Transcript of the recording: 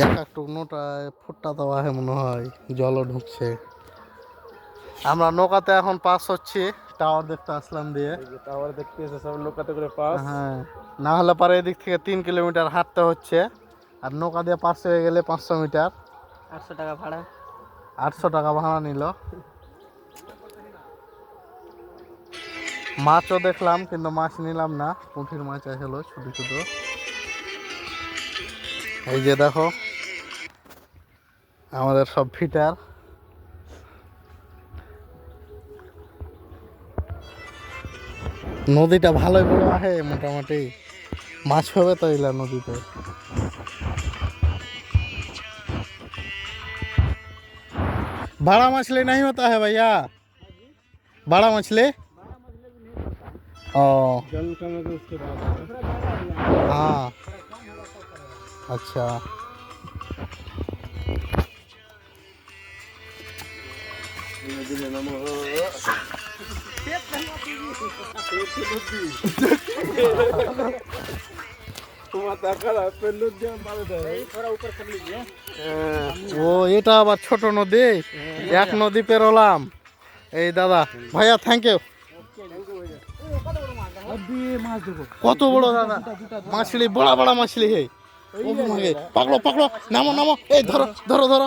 এক একটু নোটায় ফুটটা দেওয়া হয় মনে হয়, জলও ঢুকছে। আমরা নৌকাতে এখন পাস হচ্ছি, টাওয়ার দেখতে আসলাম দিয়ে। টাওয়ার দেখতে এসে সব নৌকাতে করে পাস। হ্যাঁ, না হলে পরে এদিক থেকে 3 কিলোমিটার হাঁটতে হচ্ছে, আর নৌকা দিয়ে পাস হয়ে গেলে 500 মিটার। 800 টাকা ভাড়া। 800 টাকা ভাড়া নিল। মাছও দেখলাম কিন্তু মাছ নিলাম না, পুঁটির মাছ আসলো ছোট ছোট। এই যে দেখো আমাদের সব ফিটার। নদীটা ভালোই বড় আহে, মোটামুটি মাছ হবে তো এলা নদীতে। बड़ा मछली नहीं होता है भैया, बड़ा मछली। ओ जल कम है तो उसके बाद हाँ, अच्छा। ও এটা আবার ছোট নদী, এক নদী পেরোলাম। এই দাদা ভাইয়া থ্যাংক ইউ। কত বড় দাদা মাছলি, বড় বড় মাছলি। হে ও মাগে, পাকড়ো পাকড়ো, নামো নামো, এই ধরো ধরো ধরো।